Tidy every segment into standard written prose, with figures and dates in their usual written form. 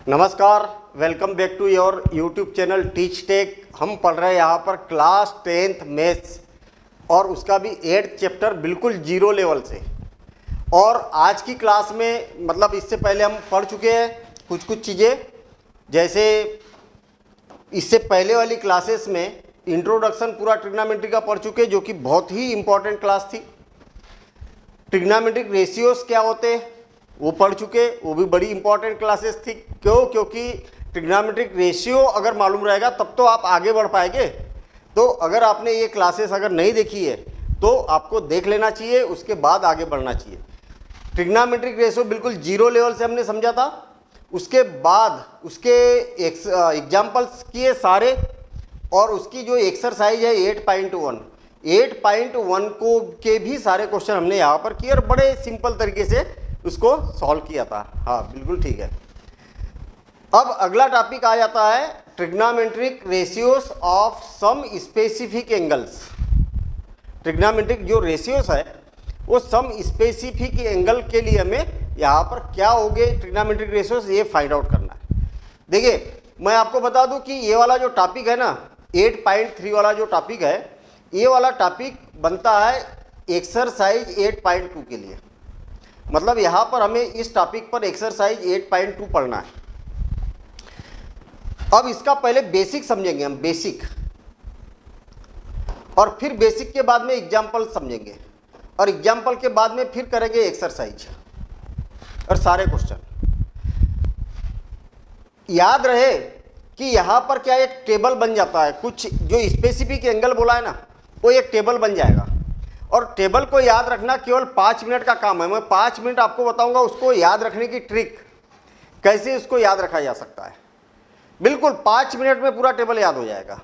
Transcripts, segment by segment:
नमस्कार, welcome back to your YouTube channel Teach Tech. हम पढ़ रहे हैं यहाँ पर क्लास 10th मैथ्स और उसका भी 8th चैप्टर बिल्कुल जीरो लेवल से। और आज की क्लास में मतलब इससे पहले हम पढ़ चुके हैं कुछ चीज़ें, जैसे इससे पहले वाली क्लासेस में इंट्रोडक्शन पूरा ट्रिग्नोमेट्री का पढ़ चुके, जो कि बहुत ही इंपॉर्टेंट क्लास थी। ट्रिग्नोमेट्रिक रेशियोज क्या होते हैं वो पढ़ चुके, वो भी बड़ी इंपॉर्टेंट क्लासेस थी। क्योंकि ट्रिग्नोमेट्रिक रेशियो अगर मालूम रहेगा तब तो आप आगे बढ़ पाएंगे। तो अगर आपने ये क्लासेस अगर नहीं देखी है तो आपको देख लेना चाहिए, उसके बाद आगे बढ़ना चाहिए। ट्रिग्नोमेट्रिक रेशियो बिल्कुल जीरो लेवल से हमने समझा था। उसके बाद उसके एग्जाम्पल्स किए सारे, और उसकी जो एक्सरसाइज है 8.1 को के भी सारे क्वेश्चन हमने यहाँ पर किए और बड़े सिंपल तरीके से उसको सॉल्व किया था। हाँ बिल्कुल ठीक है। अब अगला टॉपिक आ जाता है trigonometric ratios of some specific angles. Trigonometric जो रेशियोज है वो सम स्पेसिफिक एंगल के लिए हमें यहाँ पर क्या होंगे ट्रिग्नोमेट्रिक रेशियोज, ये फाइंड आउट करना है। देखिए मैं आपको बता दूं कि ये वाला जो टॉपिक है ना 8.3 वाला जो टॉपिक है, ये वाला टॉपिक बनता है एक्सरसाइज 8.2 के लिए। मतलब यहाँ पर हमें इस टॉपिक पर एक्सरसाइज 8.2 पढ़ना है। अब इसका पहले बेसिक समझेंगे हम, बेसिक, और फिर बेसिक के बाद में एग्जाम्पल समझेंगे, और एग्जाम्पल के बाद में फिर करेंगे एक्सरसाइज और सारे क्वेश्चन। याद रहे कि यहाँ पर क्या एक टेबल बन जाता है, कुछ जो स्पेसिफिक एंगल बोला है ना वो एक टेबल बन जाएगा। और टेबल को याद रखना केवल 5 मिनट का काम है। मैं 5 मिनट आपको बताऊंगा उसको याद रखने की ट्रिक, कैसे उसको याद रखा जा सकता है। बिल्कुल 5 मिनट में पूरा टेबल याद हो जाएगा।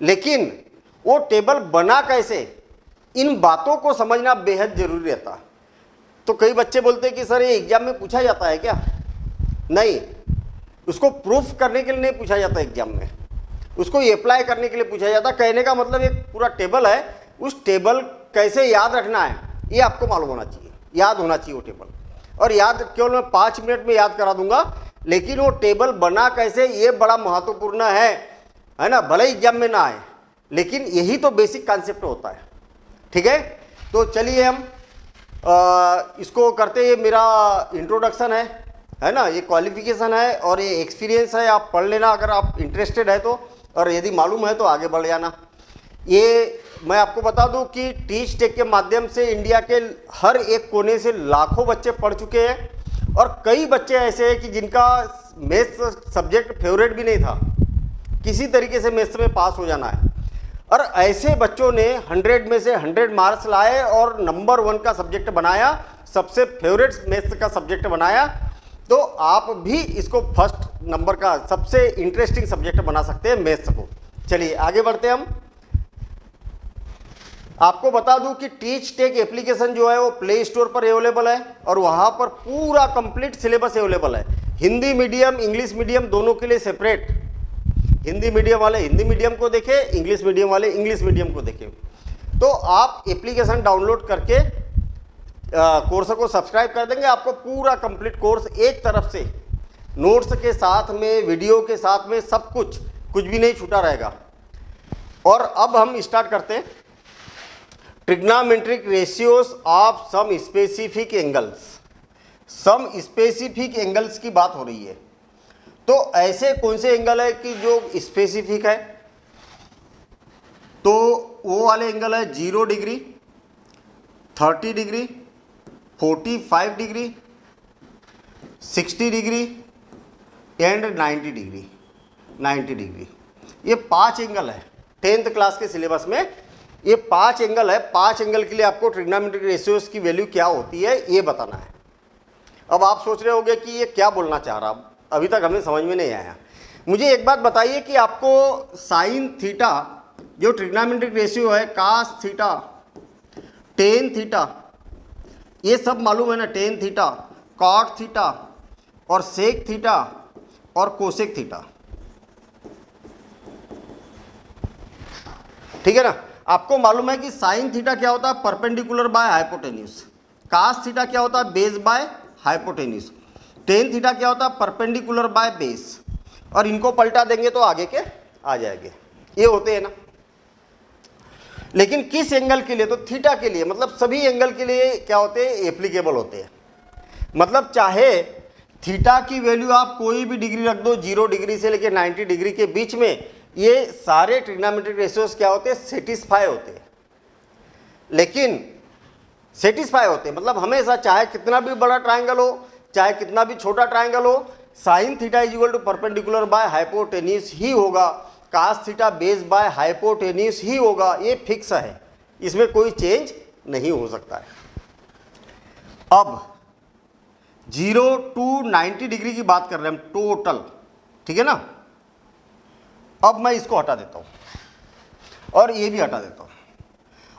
लेकिन वो टेबल बना कैसे, इन बातों को समझना बेहद जरूरी रहता है। तो कई बच्चे बोलते हैं कि सर ये एग्जाम में पूछा जाता है क्या? नहीं, उसको प्रूफ करने के लिए नहीं पूछा जाता एग्जाम में, उसको अप्लाई करने के लिए पूछा जाता। कहने का मतलब एक पूरा टेबल है, उस टेबल कैसे याद रखना है ये आपको मालूम होना चाहिए, याद होना चाहिए वो टेबल। और याद केवल मैं 5 मिनट में याद करा दूंगा, लेकिन वो टेबल बना कैसे ये बड़ा महत्वपूर्ण है ना। भले एग्जाम में ना आए, लेकिन यही तो बेसिक कॉन्सेप्ट होता है। ठीक है, तो चलिए हम इसको करते। ये मेरा इंट्रोडक्शन है ना, ये क्वालिफिकेशन है और ये एक्सपीरियंस है। आप पढ़ लेना अगर आप इंटरेस्टेड है तो, और यदि मालूम है तो आगे बढ़ जाना। ये मैं आपको बता दूं कि टीच टेक के माध्यम से इंडिया के हर एक कोने से लाखों बच्चे पढ़ चुके हैं, और कई बच्चे ऐसे हैं कि जिनका मैथ्स सब्जेक्ट फेवरेट भी नहीं था, किसी तरीके से मैथ्स में पास हो जाना है। और ऐसे बच्चों ने 100 में से 100 मार्क्स लाए और नंबर 1 का सब्जेक्ट बनाया, सबसे फेवरेट मैथ्स का सब्जेक्ट बनाया। तो आप भी इसको फर्स्ट नंबर का सबसे इंटरेस्टिंग सब्जेक्ट बना सकते हैं मैथ्स को। चलिए आगे बढ़ते हैं हम। आपको बता दूं कि टीच टेक एप्लीकेशन जो है वो प्ले स्टोर पर अवेलेबल है, और वहां पर पूरा कंप्लीट सिलेबस अवेलेबल है। हिंदी मीडियम इंग्लिश मीडियम दोनों के लिए सेपरेट। हिंदी मीडियम वाले हिंदी मीडियम को देखें, इंग्लिश मीडियम वाले इंग्लिश मीडियम को देखें। तो आप एप्लीकेशन डाउनलोड करके कोर्स को सब्सक्राइब कर देंगे, आपको पूरा कंप्लीट कोर्स एक तरफ से नोट्स के साथ में, वीडियो के साथ में, सब कुछ भी नहीं छूटा रहेगा। और अब हम स्टार्ट करते हैं trigonometric ratios of some specific angles. Some specific angles की बात हो रही है, तो ऐसे कौन से एंगल है कि जो स्पेसिफिक है? तो वो वाले एंगल है 0 degree, 30 degree, 45 degree, 60 degree and 90 degree. 90 degree ये 5 एंगल है 10th क्लास के सिलेबस में। ये 5 एंगल है। 5 एंगल के लिए आपको ट्रिग्नोमेट्रिक रेशियोज की वैल्यू क्या होती है ये बताना है। अब आप सोच रहे होंगे कि ये क्या बोलना चाह रहा, अभी तक हमें समझ में नहीं आया। मुझे एक बात बताइए कि आपको साइन थीटा जो ट्रिग्नोमेट्रिक रेशियो है, कास थीटा, टेन थीटा, ये सब मालूम है ना? टेन थीटा, कॉट थीटा और सेक थीटा और कोसेक थीटा, ठीक है ना? आपको मालूम है कि साइन थीटा क्या होता है? Perpendicular by hypotenuse. Cos theta क्या होता है? Base by hypotenuse. Tan theta क्या होता है, परपेंडिकुलर बाय बेस, और इनको पलटा देंगे तो आगे के आ जाएंगे, ये होते हैं ना। लेकिन किस एंगल के लिए, तो थीटा के लिए, मतलब सभी एंगल के लिए क्या होते हैं, एप्लीकेबल होते हैं। मतलब चाहे थीटा की वैल्यू आप कोई भी डिग्री रख दो, 0 डिग्री से लेकर 90 डिग्री के बीच में, ये सारे ट्रिग्नोमेट्रिक रेशियोज क्या होते हैं, सेटिस्फाई होते हैं। लेकिन सेटिस्फाई होते हैं मतलब हमेशा, चाहे कितना भी बड़ा ट्राइंगल हो, चाहे कितना भी छोटा ट्राइंगल हो, sine theta is equal to perpendicular by hypotenuse ही होगा, cos theta base by hypotenuse ही होगा, ये फिक्स है, इसमें कोई चेंज नहीं हो सकता है। अब 0 to 90 डिग्री की बात कर रहे हैं हम टोटल, ठीक है ना। अब मैं इसको हटा देता हूं और ये भी हटा देता हूं।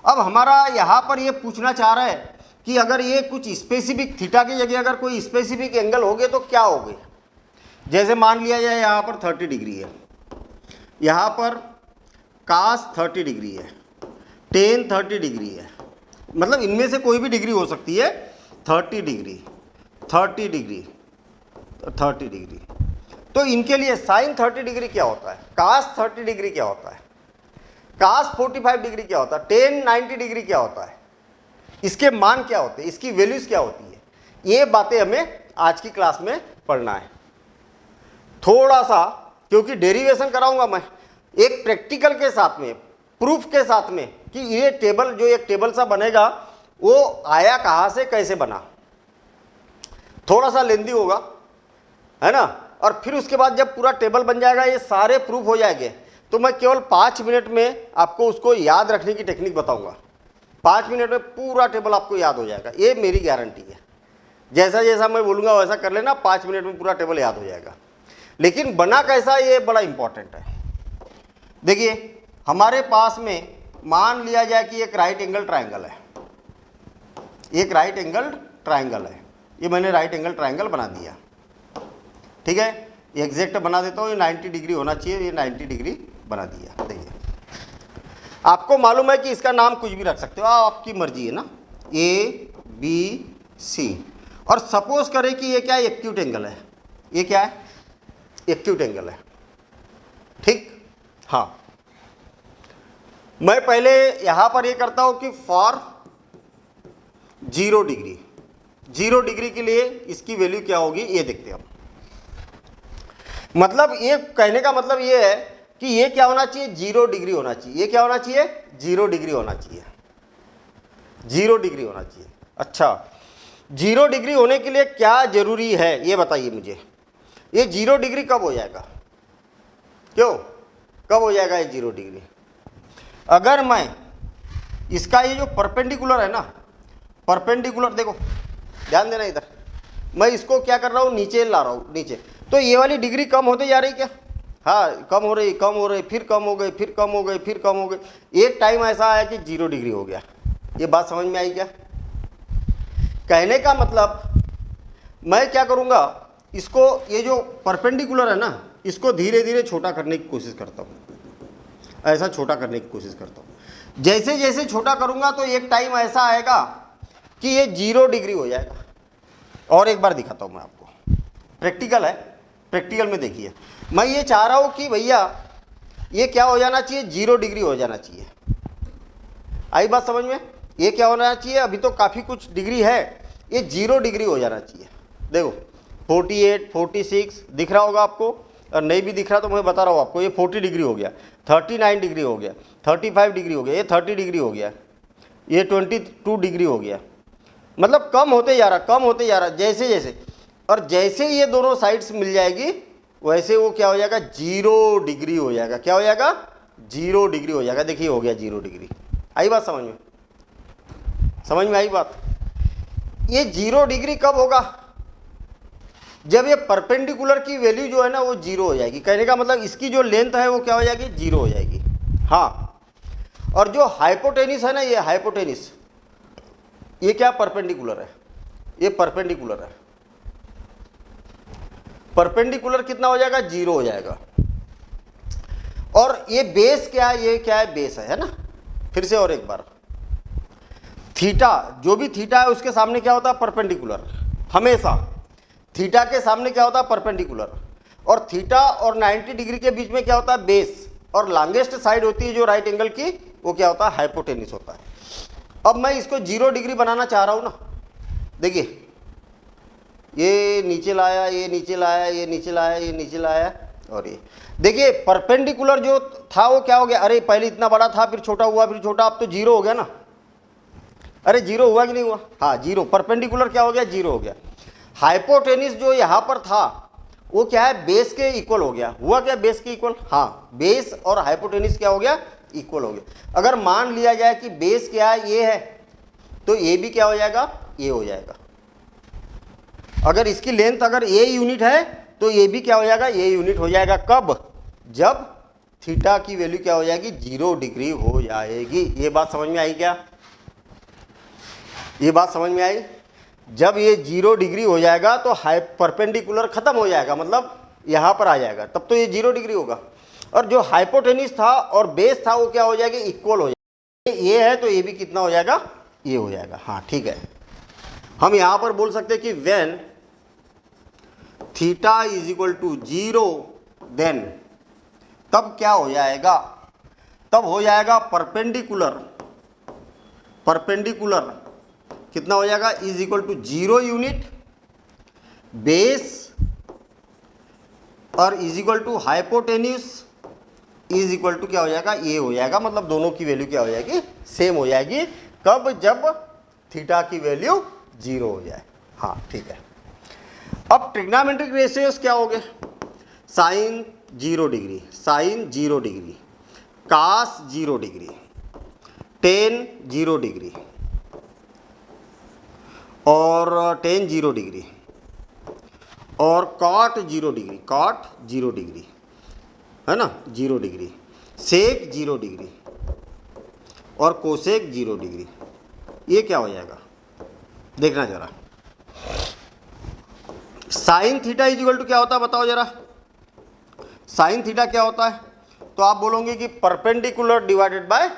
अब हमारा यहां पर ये पूछना चाह रहा है कि अगर ये कुछ स्पेसिफिक थीटा की जगह अगर कोई स्पेसिफिक एंगल हो गए तो क्या हो गए। जैसे मान लिया जाए यहां पर 30 डिग्री है, यहां पर कास 30 डिग्री है, टेन 30 डिग्री है, मतलब इनमें से कोई भी डिग्री हो सकती है, 30 डिग्री 30 डिग्री 30 डिग्री। तो इनके लिए साइन 30 डिग्री क्या होता है, कास 30 डिग्री क्या होता है, कास 45 डिग्री क्या होता है, टेन 90 डिग्री क्या होता है, इसके मान क्या होते हैं, इसकी वैल्यूज क्या होती है, ये बातें हमें आज की क्लास में पढ़ना है। थोड़ा सा क्योंकि डेरिवेशन कराऊंगा मैं एक प्रैक्टिकल के साथ में, प्रूफ के साथ में, कि ये टेबल जो एक टेबल सा बनेगा वो आया कहाँ से कैसे बना, थोड़ा सा लेंदी होगा, है ना। और फिर उसके बाद जब पूरा टेबल बन जाएगा, ये सारे प्रूफ हो जाएंगे, तो मैं केवल 5 मिनट में आपको उसको याद रखने की टेक्निक बताऊंगा। 5 मिनट में पूरा टेबल आपको याद हो जाएगा, ये मेरी गारंटी है। जैसा जैसा मैं बोलूँगा वैसा कर लेना, 5 मिनट में पूरा टेबल याद हो जाएगा। लेकिन बना कैसा, ये बड़ा इंपॉर्टेंट है। देखिए हमारे पास में मान लिया जाए कि एक राइट एंगल ट्राइंगल है, एक राइट एंगल ट्राइंगल है, ये मैंने राइट एंगल ट्राइंगल बना दिया, ठीक है। एग्जैक्ट बना देता हूँ, ये 90 डिग्री होना चाहिए, ये 90 डिग्री बना दिया। देखिए आपको मालूम है कि इसका नाम कुछ भी रख सकते हो, आपकी मर्जी है ना, ए बी सी। और सपोज करें कि ये क्या है, एक्यूट एंगल है, ये क्या है, एक्यूट एंगल है, ठीक। हाँ, मैं पहले यहां पर ये करता हूं कि फॉर 0 डिग्री, 0 डिग्री के लिए इसकी वैल्यू क्या होगी ये देखते हैं हम। मतलब ये कहने का मतलब ये है कि ये क्या होना चाहिए, 0 डिग्री होना चाहिए, ये क्या होना चाहिए, 0 डिग्री होना चाहिए, 0 डिग्री होना चाहिए। अच्छा 0 डिग्री होने के लिए क्या जरूरी है ये बताइए मुझे, ये 0 डिग्री कब हो जाएगा, क्यों कब हो जाएगा ये 0 डिग्री। अगर मैं इसका ये जो परपेंडिकुलर है ना, परपेंडिकुलर देखो ध्यान देना इधर, मैं इसको क्या कर रहा हूँ, नीचे ला रहा हूँ, नीचे, तो ये वाली डिग्री कम होते जा रही क्या, हाँ कम हो रही, कम हो रही, फिर कम हो गई, फिर कम हो गई, फिर कम हो गई। एक टाइम ऐसा आया कि 0 डिग्री हो गया। ये बात समझ में आई क्या, कहने का मतलब मैं क्या करूँगा, इसको ये जो परपेंडिकुलर है ना, इसको धीरे धीरे छोटा करने की कोशिश करता हूँ, ऐसा छोटा करने की कोशिश करता हूँ। जैसे जैसे छोटा करूँगा तो एक टाइम ऐसा आएगा कि ये 0 डिग्री हो जाएगा। और एक बार दिखाता हूँ मैं आपको, प्रैक्टिकल है, प्रैक्टिकल में देखिए। मैं ये चाह रहा हूँ कि भैया ये क्या हो जाना चाहिए, 0 डिग्री हो जाना चाहिए। आई बात समझ में, ये क्या होना चाहिए, अभी तो काफ़ी कुछ डिग्री है, ये 0 डिग्री हो जाना चाहिए। देखो 48, 46 दिख रहा होगा आपको, और नहीं भी दिख रहा तो मैं बता रहा हूँ आपको, ये 40 डिग्री हो गया, 39 डिग्री हो गया, 35 डिग्री हो गया, ये 30 डिग्री हो गया, ये 22 डिग्री हो गया। मतलब कम होते जा रहा, कम होते जा रहा जैसे जैसे, और जैसे ये दोनों साइड्स मिल जाएगी वैसे वो क्या हो जाएगा, 0 डिग्री हो जाएगा। क्या हो जाएगा, 0 डिग्री हो जाएगा। देखिए हो गया 0 डिग्री। आई बात समझ में, समझ में आई बात। ये 0 डिग्री कब होगा, जब ये परपेंडिकुलर की वैल्यू जो है ना वो 0 हो जाएगी। कहने का मतलब इसकी जो लेंथ है वो क्या हो जाएगी, 0 हो जाएगी। हाँ, और जो हाइपोटेनिस है ना, ये हाइपोटेनिस, ये क्या परपेंडिकुलर है, ये परपेंडिकुलर है। परपेंडिकुलर कितना हो जाएगा, 0 हो जाएगा। और ये बेस क्या है, ये क्या है, बेस है ना। फिर से और एक बार, थीटा जो भी थीटा है उसके सामने क्या होता है, परपेंडिकुलर हमेशा। थीटा के सामने क्या होता है, परपेंडिकुलर, और थीटा और 90 डिग्री के बीच में क्या होता है, बेस, और लॉन्गेस्ट साइड होती है जो राइट एंगल की, वो क्या होता है, हाइपोटेनिस होता है। अब मैं इसको 0 डिग्री बनाना चाह रहा हूँ ना, देखिए ये नीचे लाया, ये नीचे लाया, ये नीचे लाया, ये नीचे लाया, और ये देखिए परपेंडिकुलर जो था वो क्या हो गया, अरे पहले इतना बड़ा था, फिर छोटा हुआ, फिर छोटा, अब तो 0 हो गया ना। अरे 0 हुआ कि नहीं हुआ, हाँ 0, परपेंडिकुलर क्या हो गया, 0 हो गया। हाइपोटेनिस जो यहाँ पर था वो क्या है, बेस के इक्वल हो गया, हुआ क्या, बेस के इक्वल, हाँ बेस और हाइपोटेनिस क्या हो गया, इक्वल हो गया। अगर मान लिया जाए कि बेस क्या है, ये है, तो ये भी क्या हो जाएगा, ये हो जाएगा। अगर इसकी लेंथ अगर ए यूनिट है तो ये भी क्या हो जाएगा, ये यूनिट हो जाएगा। कब, जब थीटा की वैल्यू क्या हो जाएगी, 0 डिग्री हो जाएगी। ये बात समझ में आई क्या, ये बात समझ में आई। जब ये 0 डिग्री हो जाएगा तो परपेंडिकुलर खत्म हो जाएगा, मतलब यहाँ पर आ जाएगा, तब तो ये 0 डिग्री होगा। और जो हाइपोटेनिस था और बेस था वो क्या हो जाएगा, इक्वल हो जाएगा। ये है तो ये भी कितना हो जाएगा, ये हो जाएगा। हाँ ठीक है, हम यहाँ पर बोल सकते हैं कि when theta is equal to 0 then, तब क्या हो जाएगा, तब हो जाएगा परपेंडिकुलर, परपेंडिकुलर कितना हो जाएगा, is equal to 0 unit base और is equal to hypotenuse is equal to क्या हो जाएगा, ये हो जाएगा। मतलब दोनों की वैल्यू क्या हो जाएगी, सेम हो जाएगी। कब, जब थीटा की वैल्यू 0 हो जाए। हाँ ठीक है। अब ट्रिग्नोमेट्रिक रेशियोज क्या हो गए, sine 0 degree, sine 0 degree, cos 0 degree, tan 0 degree और टेन 0 डिग्री और कॉट 0 डिग्री, कॉट 0 डिग्री है ना, 0 डिग्री, सेक 0 डिग्री और कोसेक 0 डिग्री। ये क्या हो जाएगा, देखना जरा। Sine theta is equal to क्या होता है बताओ जरा, साइन थीटा क्या होता है, तो आप बोलोगे कि परपेंडिकुलर डिवाइडेड बाय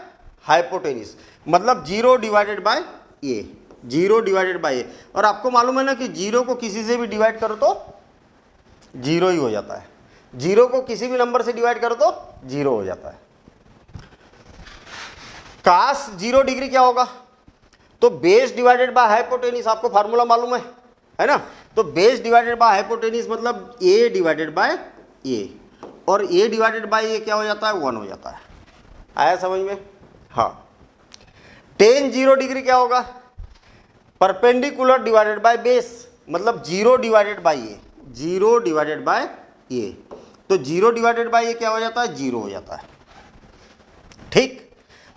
हाइपोटेनिस, मतलब 0 divided by a, 0 divided by a. और आपको मालूम है ना कि 0 को किसी से भी डिवाइड करो तो 0 ही हो जाता है, 0 को किसी भी नंबर से डिवाइड करो तो 0 हो जाता है। कास 0 डिग्री क्या होगा, तो बेस डिवाइडेड बाय हाइपोटेनिस, आपको फार्मूला मालूम है ना। तो बेस डिवाइडेड बाय हाइपोटेनिस मतलब ए डिवाइडेड बाय ए, और ए डिवाइडेड बाय ए क्या हो जाता है, 1 हो जाता है। आया समझ में। हाँ, टेन 0 डिग्री क्या होगा, परपेंडिकुलर डिवाइडेड बाय बेस, मतलब 0 divided by a, 0 divided by a, तो 0 डिवाइडेड बाय ए क्या हो जाता है, 0 हो जाता है। ठीक,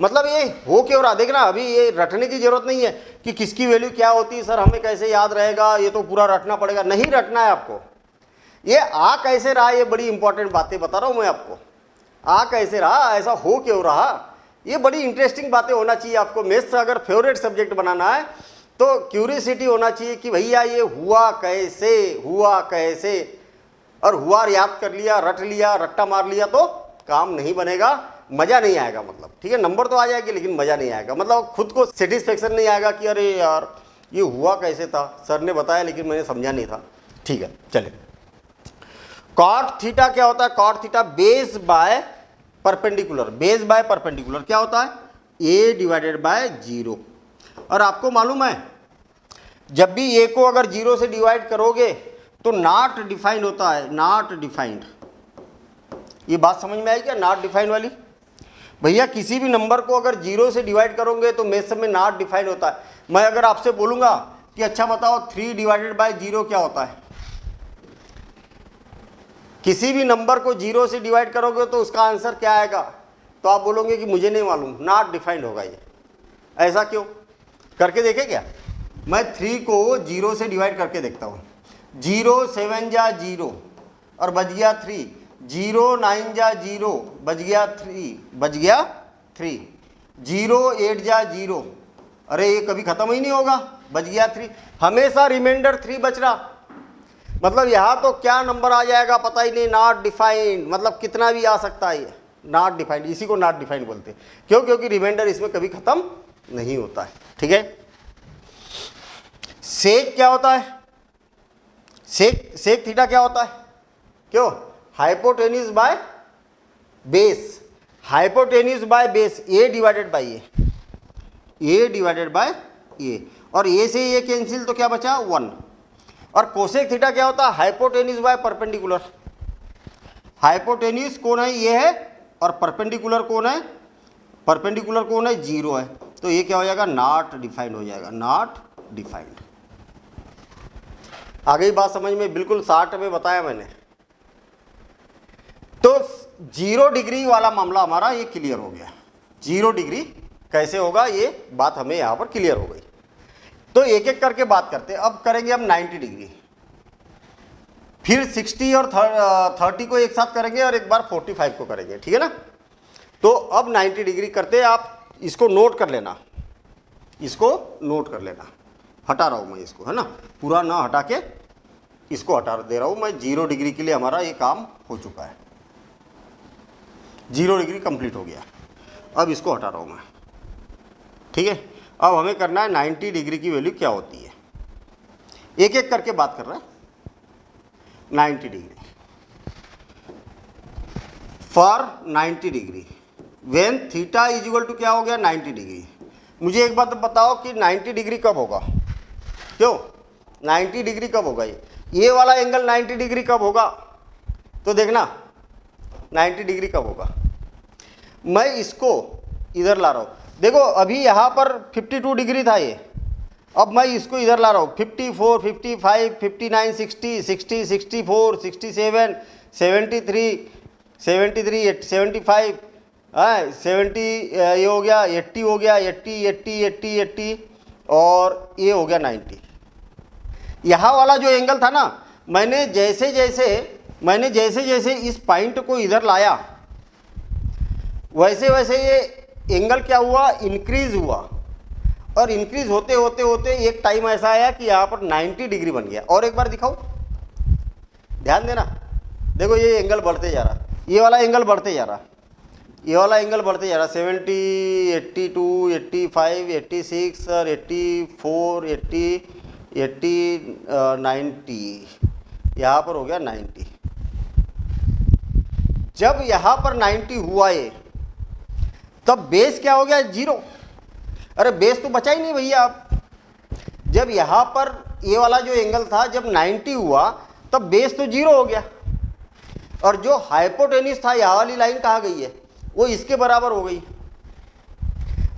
मतलब ये हो क्यों रहा, देखना अभी ये रटने की जरूरत नहीं है कि किसकी वैल्यू क्या होती है, सर हमें कैसे याद रहेगा, ये तो पूरा रटना पड़ेगा, नहीं रटना है आपको। ये आ कैसे रहा, ये बड़ी इंपॉर्टेंट बातें बता रहा हूँ मैं आपको। आ कैसे रहा, ऐसा हो क्यों रहा, ये बड़ी इंटरेस्टिंग बातें होना चाहिए आपको। मैथ्स अगर फेवरेट सब्जेक्ट बनाना है तो क्यूरियोसिटी होना चाहिए कि भैया ये हुआ कैसे, हुआ कैसे, और हुआ याद कर लिया, रट लिया, रट्टा मार लिया तो काम नहीं बनेगा, मज़ा नहीं आएगा। मतलब ठीक है, नंबर तो आ जाएगी लेकिन मज़ा नहीं आएगा, मतलब खुद को सेटिस्फेक्शन नहीं आएगा कि अरे यार ये हुआ कैसे था, सर ने बताया लेकिन मैंने समझा नहीं था। ठीक है, चले। कॉट थीटा क्या होता है, cot theta base by perpendicular, base by perpendicular क्या होता है, ए डिवाइडेड बाय 0। और आपको मालूम है जब भी ए को अगर 0 से डिवाइड करोगे तो नॉट डिफाइंड होता है, नॉट डिफाइंड। ये बात समझ में आई क्या, नॉट डिफाइंड वाली। भैया किसी भी नंबर को अगर 0 से डिवाइड करोगे तो मैथ्स में नॉट डिफाइंड होता है। मैं अगर आपसे बोलूँगा कि अच्छा बताओ 3 डिवाइडेड बाय 0 क्या होता है, किसी भी नंबर को 0 से डिवाइड करोगे तो उसका आंसर क्या आएगा, तो आप बोलोगे कि मुझे नहीं मालूम, नॉट डिफाइंड होगा ये। ऐसा क्यों, करके देखे क्या। मैं 3 को 0 से डिवाइड करके देखता हूँ। 0 7 जा 0 और बच गया 3, 0 9 जा 0 बच गया 3, बच गया 3, 0 8 जा 0, अरे ये कभी ख़त्म ही नहीं होगा, बच गया 3, हमेशा रिमाइंडर 3 बच रहा। मतलब यहाँ तो क्या नंबर आ जाएगा पता ही नहीं, नॉट डिफाइंड, मतलब कितना भी आ सकता है ये, नॉट डिफाइंड, इसी को नॉट डिफाइंड बोलते हैं। क्यों, क्योंकि रिमाइंडर इसमें कभी ख़त्म नहीं होता है। ठीक है। सेक क्या होता है, सेक थीटा क्या होता है, क्यों, hypotenuse by base, hypotenuse by base a divided by a divided by a, और ए से ये कैंसिल तो क्या बचा 1। और कोसेक थीटा क्या होता है, हाइपोटेन्यूज बाय परपेंडिकुलर, हाइपोटेन्यूज कौन है ये है और परपेंडिकुलर कौन है, परपेंडिकुलर कौन है 0 है, तो ये क्या हो जाएगा, नॉट डिफाइंड हो जाएगा, नॉट डिफाइंड। आ गई बात समझ में, बिल्कुल 60 में बताया मैंने। तो 0 डिग्री वाला मामला हमारा ये क्लियर हो गया। 0 डिग्री कैसे होगा ये बात हमें यहाँ पर क्लियर हो गई। तो एक एक करके बात करते हैं। अब करेंगे हम 90 डिग्री, फिर 60 और 30 को एक साथ करेंगे और एक बार 45 को करेंगे, ठीक है ना। तो अब 90 डिग्री करते हैं, आप इसको नोट कर लेना, इसको नोट कर लेना। हटा रहा हूँ मैं इसको, है ना, पूरा ना हटा के इसको हटा दे रहा हूँ मैं। 0 डिग्री के लिए हमारा ये काम हो चुका है, 0 डिग्री कंप्लीट हो गया। अब इसको हटा रहा हूँ मैं, ठीक है। अब हमें करना है 90 डिग्री की वैल्यू क्या होती है, एक एक करके बात कर रहे हैं। 90 degree for 90 degree when theta is equal to क्या हो गया 90 डिग्री। मुझे एक बात बताओ कि 90 डिग्री कब होगा, क्यों 90 डिग्री कब होगा, ये वाला एंगल 90 डिग्री कब होगा, तो देखना 90 डिग्री कब होगा। मैं इसको इधर ला रहा हूँ, देखो अभी यहाँ पर 52 डिग्री था ये, अब मैं इसको इधर ला रहा हूँ 54, 55, 59, 60, 60, 64, 67, 73, 73, 75, 70, ये हो गया 80, हो गया 80, 80, 80, 80 और ये हो गया 90। यहाँ वाला जो एंगल था ना, मैंने जैसे जैसे इस पॉइंट को इधर लाया वैसे वैसे ये एंगल क्या हुआ, इंक्रीज हुआ, और इंक्रीज होते होते होते एक टाइम ऐसा आया कि यहाँ पर 90 डिग्री बन गया। और एक बार दिखाऊं, ध्यान देना, देखो ये एंगल बढ़ते जा रहा, ये वाला एंगल बढ़ते जा रहा, ये वाला एंगल बढ़ते जा रहा, 70, 82, 85, 86 और 84, 80, 80, 90, यहाँ पर हो गया 90। जब यहाँ पर 90 हुआ ये, तब बेस क्या हो गया 0। अरे बेस तो बचा ही नहीं भैया। आप जब यहाँ पर ये वाला जो एंगल था जब 90 हुआ तब बेस तो 0 हो गया, और जो हाइपोटेन्यूज था यहाँ वाली लाइन कहाँ गई है, वो इसके बराबर हो गई।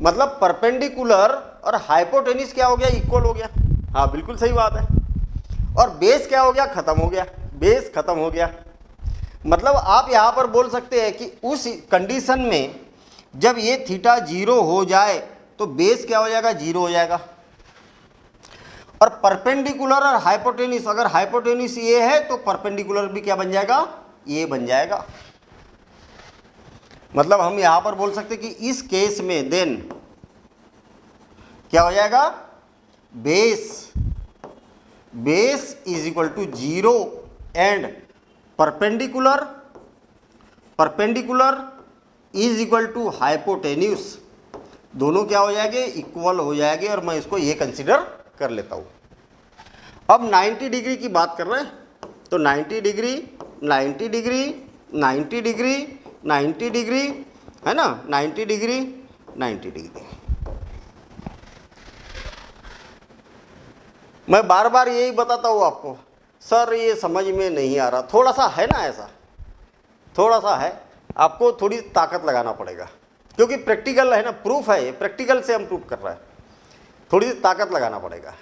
मतलब परपेंडिकुलर और हाइपोटेन्यूज क्या हो गया, इक्वल हो गया। हाँ बिल्कुल सही बात है। और बेस क्या हो गया, खत्म हो गया, बेस खत्म हो गया। मतलब आप यहाँ पर बोल सकते हैं कि उस कंडीशन में जब ये थीटा 0 हो जाए तो बेस क्या हो जाएगा, 0 हो जाएगा। और परपेंडिकुलर और हाइपोटेन्यूज, अगर हाइपोटेन्यूज ये है तो परपेंडिकुलर भी क्या बन जाएगा, ये बन जाएगा। मतलब हम यहां पर बोल सकते कि इस केस में देन क्या हो जाएगा, base is equal to 0 and perpendicular is equal to hypotenuse, दोनों क्या हो जाएंगे, इक्वल हो जाएंगे। और मैं इसको ये कंसीडर कर लेता हूँ। अब 90 डिग्री की बात कर रहे हैं, तो 90 डिग्री 90 डिग्री 90 डिग्री 90 डिग्री है ना, 90 डिग्री 90 डिग्री। मैं बार बार यही बताता हूँ आपको, सर ये समझ में नहीं आ रहा, थोड़ा सा है ना, ऐसा थोड़ा सा है, आपको थोड़ी ताकत लगाना पड़ेगा, क्योंकि प्रैक्टिकल है ना, प्रूफ है ये, प्रैक्टिकल से हम प्रूफ कर रहे हैं, थोड़ी सी ताकत लगाना पड़ेगा।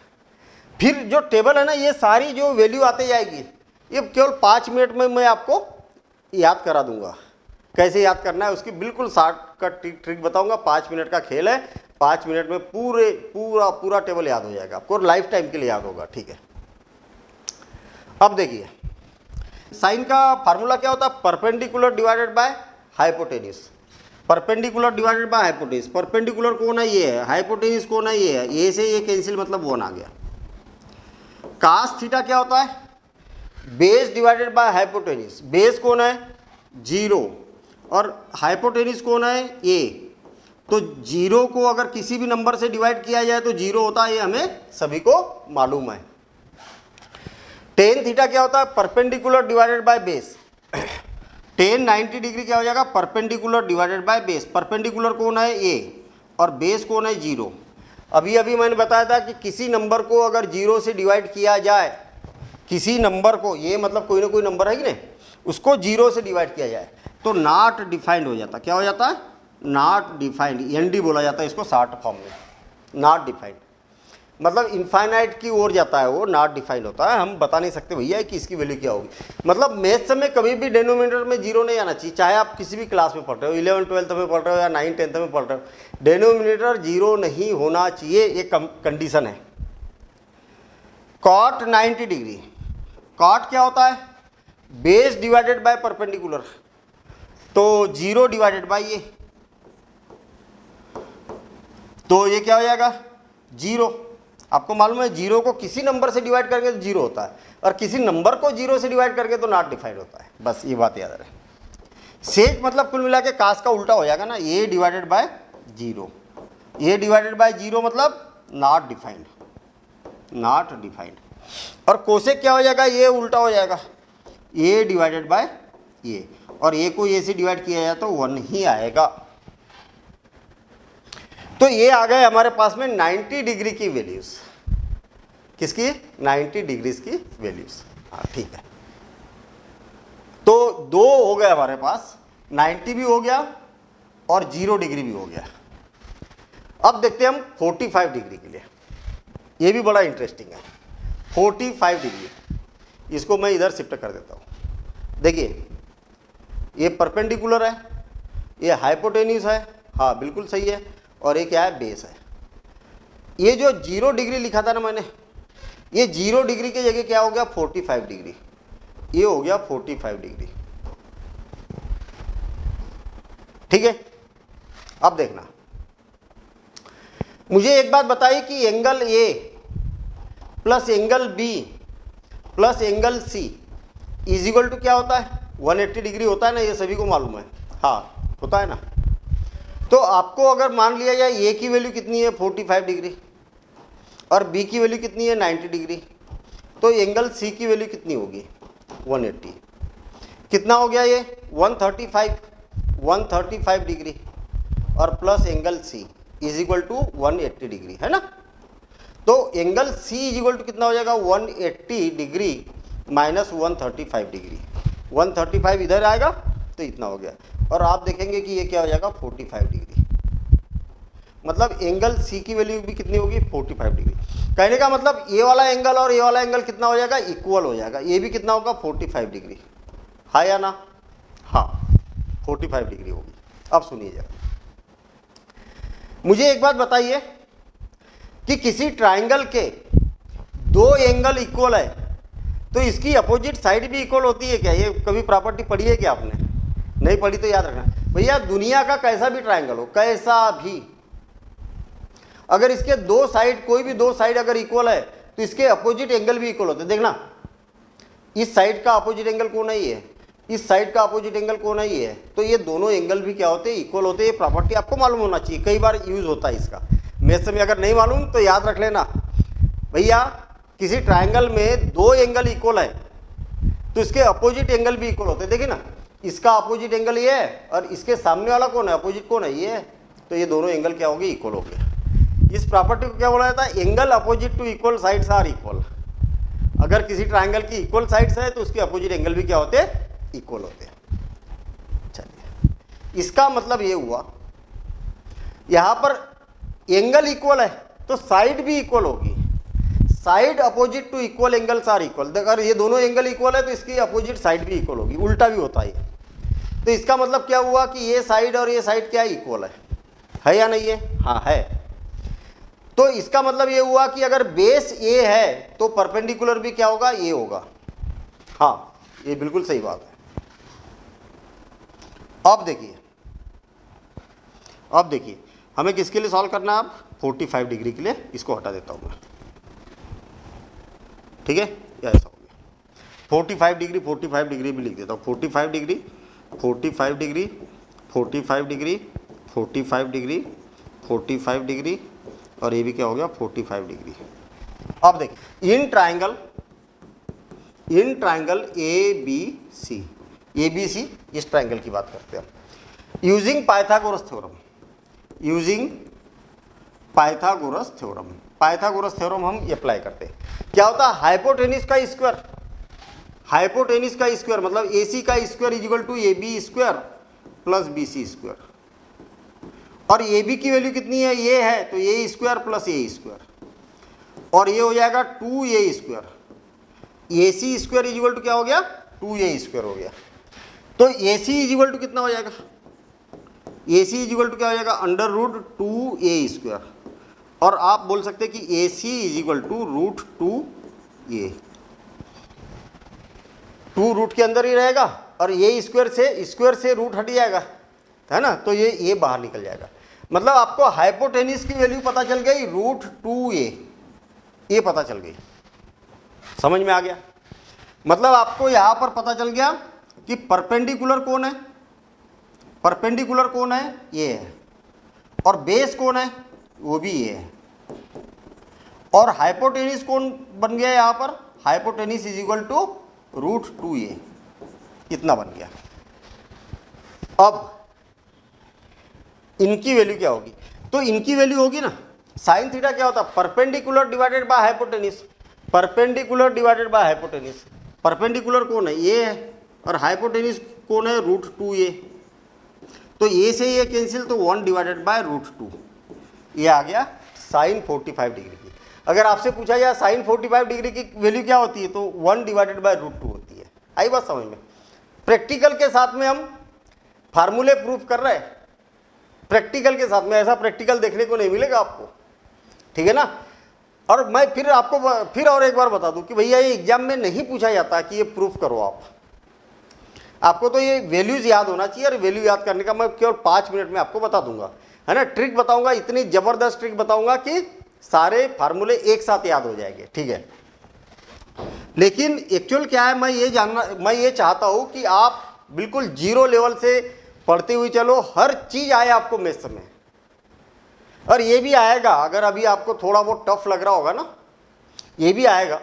फिर जो टेबल है ना, ये सारी जो वैल्यू आते जाएगी, ये केवल 5 मिनट में मैं आपको याद करा दूंगा। कैसे याद करना है उसकी बिल्कुल शॉर्टकट ट्रिक बताऊंगा। 5 मिनट का खेल है, 5 मिनट में पूरा टेबल याद हो जाएगा आपको, लाइफ टाइम के लिए याद होगा, ठीक है। अब देखिए साइन का फार्मूला क्या होता है, perpendicular divided by hypotenuse, perpendicular divided by hypotenuse. Perpendicular कौन है, ये है, हाइपोटेन्यूज कौन है, ये है, ये से ये कैंसिल, मतलब 1 आ गया। कास थीटा क्या होता है, base divided by hypotenuse, base कौन है 0 और हाइपोटेन्यूज कौन है a, तो 0 को अगर किसी भी नंबर से डिवाइड किया जाए तो 0 होता है, ये हमें सभी को मालूम है। टेन थीटा क्या होता है? Perpendicular divided by base. Ten 90 degree क्या हो जाएगा? Perpendicular divided by base. Perpendicular कौन है? ए, और बेस कौन है? जीरो। अभी अभी मैंने बताया था कि किसी नंबर को अगर जीरो से डिवाइड किया जाए, किसी नंबर को, ये मतलब कोई ना कोई नंबर है कि नहीं, उसको जीरो से डिवाइड किया जाए तो नॉट डिफाइंड हो जाता। क्या हो जाता है? Not defined. एनडी बोला जाता है इसको शॉर्ट फॉर्म में, नॉट डिफाइंड। मतलब इनफाइनाइट की ओर जाता है वो, नॉट डिफाइंड होता है। हम बता नहीं सकते भैया कि इसकी वैल्यू क्या होगी। मतलब मैथ्स में कभी भी डिनोमिनेटर में जीरो नहीं आना चाहिए, चाहे आप किसी भी क्लास में पढ़ रहे हो, 11 12 में पढ़ रहे हो या 9 10 में पढ़ रहे हो, डिनोमिनेटर जीरो नहीं होना चाहिए, ये कंडीशन है। कॉट 90 डिग्री, कॉट क्या होता है? बेस डिवाइडेड बाय परपेंडिकुलर, तो जीरो डिवाइडेड बाय ये, तो ये क्या हो जाएगा? जीरो। आपको मालूम है जीरो को किसी नंबर से डिवाइड करके तो जीरो होता है, और किसी नंबर को जीरो से डिवाइड करके तो नॉट डिफाइंड होता है। बस ये बात याद रहे। सेक मतलब कुल मिला के कास का उल्टा हो जाएगा ना, a divided by zero. A divided by zero मतलब नॉट डिफाइंड, नॉट डिफाइंड। और कोसेक क्या हो जाएगा? ये उल्टा हो जाएगा, ए डिवाइडेड बाय ए, और ए को ए से डिवाइड किया जाए तो 1 ही आएगा। तो ये आ गए हमारे पास में 90 डिग्री की वैल्यूज। किसकी? 90 डिग्रीज की वैल्यूज। हाँ ठीक है, तो दो हो गए हमारे पास, 90 भी हो गया और 0 डिग्री भी हो गया। अब देखते हैं हम 45 डिग्री के लिए, ये भी बड़ा इंटरेस्टिंग है। 45 डिग्री, इसको मैं इधर शिफ्ट कर देता हूँ। देखिए ये परपेंडिकुलर है, ये हाइपोटेन्यूस है, हाँ बिल्कुल सही है, और ये क्या है? बेस है। ये जो 0 डिग्री लिखा था ना मैंने, ये 0 डिग्री की जगह क्या हो गया? 45 डिग्री। ये हो गया 45 डिग्री। ठीक है, अब देखना, मुझे एक बात बताइए कि angle A plus angle B plus angle C is equal to क्या होता है? 180 डिग्री होता है ना, ये सभी को मालूम है। हाँ होता है ना। तो आपको अगर मान लिया जाए ए की वैल्यू कितनी है? 45 डिग्री, और बी की वैल्यू कितनी है? 90 डिग्री, तो एंगल सी की वैल्यू कितनी होगी? 180। कितना हो गया ये? 135 डिग्री, और plus angle C is equal to 180 degree, है ना। तो angle C is equal to कितना हो जाएगा? 180 डिग्री माइनस 135 डिग्री। 135 इधर आएगा तो इतना हो गया, और आप देखेंगे कि ये क्या हो जाएगा? 45 डिग्री। मतलब एंगल सी की वैल्यू भी कितनी होगी? 45 डिग्री। कहने का मतलब ये वाला एंगल और ये वाला एंगल कितना हो जाएगा? इक्वल हो जाएगा। ये भी कितना होगा? 45 डिग्री, हाँ या ना? हाँ 45 डिग्री होगी। अब सुनिए जरा, मुझे एक बात बताइए कि किसी ट्राइंगल के दो एंगल इक्वल है तो इसकी अपोजिट साइड भी इक्वल होती है क्या? ये कभी प्रॉपर्टी पढ़ी है क्या आपने? नहीं पढ़ी तो याद रखना भैया, दुनिया का कैसा भी ट्राइंगल हो, कैसा भी, अगर इसके दो साइड, कोई भी दो साइड अगर इक्वल है तो इसके अपोजिट एंगल भी इक्वल होते हैं। देखना, इस साइड का अपोजिट एंगल कौन है? ये। इस साइड का अपोजिट एंगल कौन है? ये। तो ये दोनों एंगल भी क्या होते हैं? इक्वल होते हैं। ये प्रॉपर्टी आपको मालूम होना चाहिए, कई बार यूज होता है इसका। मैथ्स में अगर नहीं मालूम तो याद रख लेना भैया, किसी ट्राइंगल में दो एंगल इक्वल है तो इसके अपोजिट एंगल भी इक्वल होते हैं। देखिए ना, इसका अपोजिट एंगल ये है और इसके सामने वाला कौन है? अपोजिट कौन है? ये है। तो ये दोनों एंगल क्या हो गए? इक्वल हो गए। इस प्रॉपर्टी को क्या बोला जाता है? Angle opposite to equal sides are equal. अगर किसी ट्राइंगल की इक्वल साइड्स है तो उसके अपोजिट एंगल भी क्या होते हैं? इक्वल होते हैं। चलिए, इसका मतलब ये हुआ यहां पर एंगल इक्वल है तो साइड भी इक्वल होगी। Side opposite to equal angles are equal. अगर ये दोनों एंगल इक्वल है तो इसकी अपोजिट साइड भी इक्वल होगी। उल्टा भी होता है। तो इसका मतलब क्या हुआ कि ये साइड और ये साइड क्या इक्वल है या नहीं है? हाँ है। तो इसका मतलब ये हुआ कि अगर बेस ए है तो परपेंडिकुलर भी क्या होगा? ए होगा। हाँ ये बिल्कुल सही बात है। अब देखिए हमें किसके लिए सॉल्व करना है? अब 45 डिग्री के लिए। इसको हटा देता हूं मैं, ठीक है, ऐसा हो गया। 45 डिग्री 45 डिग्री भी लिख देता हूँ। 45 degree 45 degree 45 degree 45 degree 45 degree, और ये भी क्या हो गया? 45 डिग्री। अब देखिए, in triangle in triangle A B C, इस ट्राइंगल की बात करते हैं हम। Using Pythagoras theorem, using Pythagoras theorem, Pythagoras theorem हम अप्लाई करते हैं। क्या होता है, हाइपोटेनिस का स्क्वायर, हाइपोटेनिस का स्क्वायर मतलब ए सी का square is equal to A B square plus B C square. और ए बी की वैल्यू कितनी है, ये है तो A square plus A square, और ये हो जाएगा 2a square. A C square is equal to क्या हो गया, 2a स्क्वायर हो गया। तो A C is equal to कितना हो जाएगा, A C is equal to क्या हो जाएगा, अंडर रूट 2a स्क्वायर। और आप बोल सकते हैं कि A C is equal to root 2a, 2 root के अंदर ही रहेगा और ये स्क्वायर से रूट हट जाएगा, है ना, तो ये बाहर निकल जाएगा। मतलब आपको हाइपोटेनिस की वैल्यू पता चल गई रूट 2a, ये पता चल गई, समझ में आ गया। मतलब आपको यहां पर पता चल गया कि परपेंडिकुलर कौन है, परपेंडिकुलर कौन है, ये है, और बेस कौन है, वो भी ये है, और हाइपोटेनिस कौन बन गया यहां पर, hypotenuse is equal to root 2a, इतना बन गया। अब इनकी वैल्यू क्या होगी, तो इनकी वैल्यू होगी ना, साइन थीटा क्या होता है, perpendicular divided by hypotenuse, perpendicular divided by hypotenuse. Perpendicular कौन है, ये है, और हाइपोटेनिस कौन है, रूट 2a। तो ए से ये कैंसिल, तो 1 डिवाइडेड बाय रूट 2, ये आ गया साइन 45 डिग्री की। अगर आपसे पूछा जाए साइन 45 डिग्री की वैल्यू क्या होती है, तो 1 डिवाइडेड बाय रूट 2 होती है। आई बात समझ में। प्रैक्टिकल के साथ में हम फार्मूले प्रूफ कर रहे हैं, प्रैक्टिकल के साथ में, ऐसा प्रैक्टिकल देखने को नहीं मिलेगा आपको, ठीक है ना। और मैं फिर आपको फिर और एक बार बता दूं कि भैया ये एग्जाम में नहीं पूछा जाता कि ये प्रूफ करो आपको तो ये वैल्यूज याद होना चाहिए, और वैल्यू याद करने का मैं केवल 5 मिनट में आपको बता दूंगा, है ना। ट्रिक बताऊंगा, इतनी जबरदस्त ट्रिक बताऊंगा कि सारे फार्मूले एक साथ याद हो जाएंगे, ठीक है। लेकिन एक्चुअल क्या है, मैं ये चाहता हूं कि आप बिल्कुल जीरो लेवल से पढ़ते हुए चलो, हर चीज आए आपको मैथ्स में, और ये भी आएगा। अगर अभी आपको थोड़ा बहुत टफ लग रहा होगा ना, ये भी आएगा,